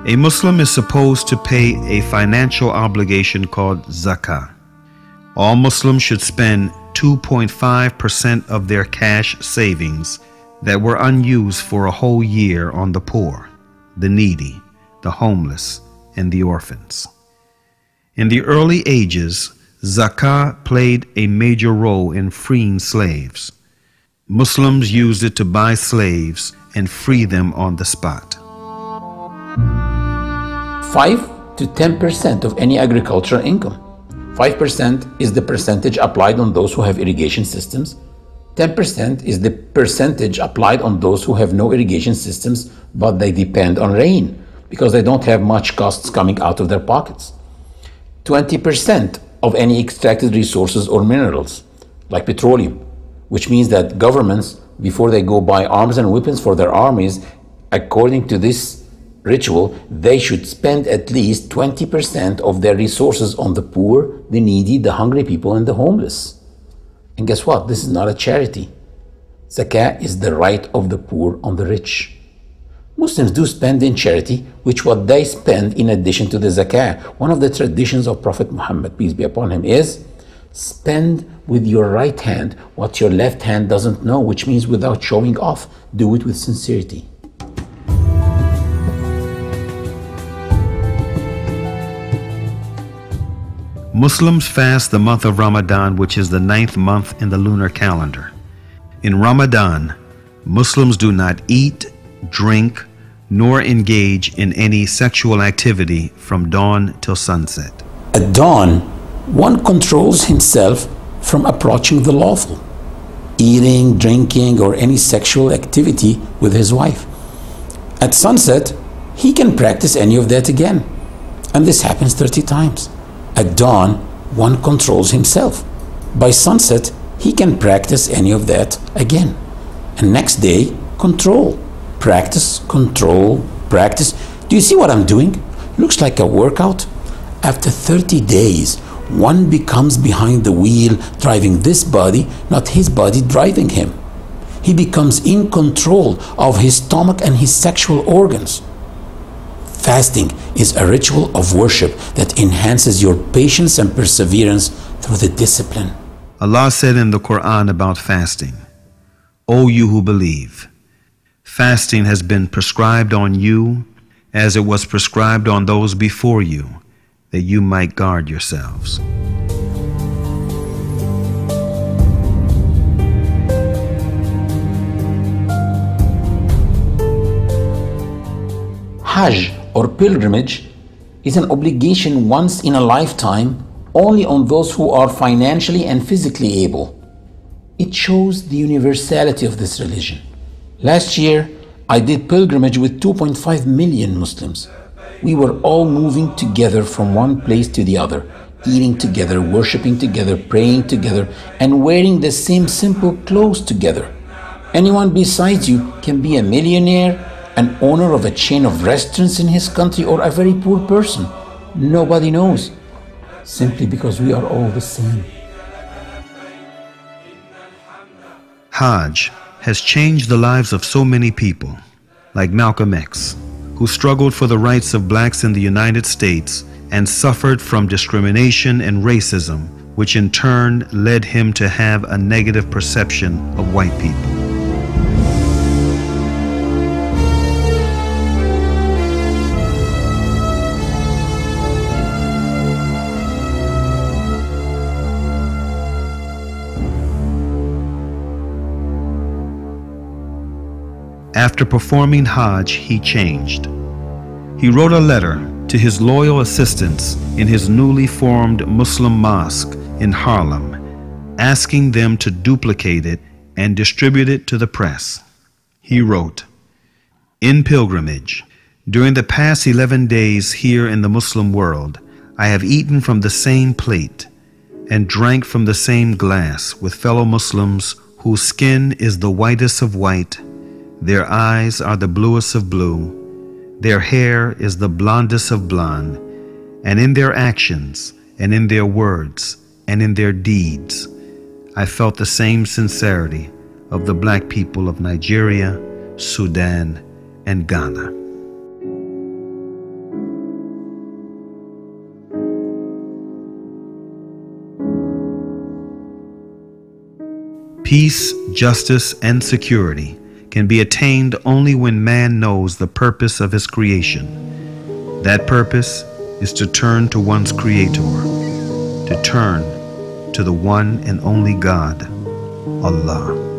A Muslim is supposed to pay a financial obligation called zakah. All Muslims should spend 2.5% of their cash savings that were unused for a whole year on the poor, the needy, the homeless, and the orphans. In the early ages, zakah played a major role in freeing slaves. Muslims used it to buy slaves and free them on the spot. 5 to 10% of any agricultural income. 5% is the percentage applied on those who have irrigation systems. 10% is the percentage applied on those who have no irrigation systems, but they depend on rain because they don't have much costs coming out of their pockets. 20% of any extracted resources or minerals, like petroleum, which means that governments, before they go buy arms and weapons for their armies, according to this ritual, they should spend at least 20% of their resources on the poor, the needy, the hungry people, and the homeless. And guess what? This is not a charity. Zakah is the right of the poor on the rich. Muslims do spend in charity, which what they spend in addition to the zakah. One of the traditions of Prophet Muhammad, peace be upon him, is spend with your right hand what your left hand doesn't know, which means without showing off. Do it with sincerity. Muslims fast the month of Ramadan, which is the 9th month in the lunar calendar. In Ramadan, Muslims do not eat, drink, nor engage in any sexual activity from dawn till sunset. At dawn, one controls himself from approaching the lawful, eating, drinking, or any sexual activity with his wife. At sunset, he can practice any of that again, and this happens 30 times. At dawn, one controls himself. By sunset, he can practice any of that again. And next day, control. Practice, control, practice. Do you see what I'm doing? Looks like a workout. After 30 days, one becomes behind the wheel, driving this body, not his body driving him. He becomes in control of his stomach and his sexual organs. Fasting is a ritual of worship that enhances your patience and perseverance through the discipline. Allah said in the Quran about fasting, O you who believe, fasting has been prescribed on you as it was prescribed on those before you, that you might guard yourselves. Hajj or pilgrimage is an obligation once in a lifetime only on those who are financially and physically able. It shows the universality of this religion. Last year, I did pilgrimage with 2.5 million Muslims. We were all moving together from one place to the other, eating together, worshiping together, praying together, and wearing the same simple clothes together. Anyone besides you can be a millionaire, an owner of a chain of restaurants in his country, or a very poor person. Nobody knows, simply because we are all the same. Hajj has changed the lives of so many people, like Malcolm X, who struggled for the rights of blacks in the United States and suffered from discrimination and racism, which in turn led him to have a negative perception of white people. After performing Hajj, he changed. He wrote a letter to his loyal assistants in his newly formed Muslim mosque in Harlem, asking them to duplicate it and distribute it to the press. He wrote, "In pilgrimage, during the past 11 days here in the Muslim world, I have eaten from the same plate and drank from the same glass with fellow Muslims whose skin is the whitest of white. Their eyes are the bluest of blue, their hair is the blondest of blonde, and in their actions, and in their words, and in their deeds, I felt the same sincerity of the black people of Nigeria, Sudan, and Ghana." Peace, justice, and security can be attained only when man knows the purpose of his creation. That purpose is to turn to one's Creator, to turn to the one and only God, Allah.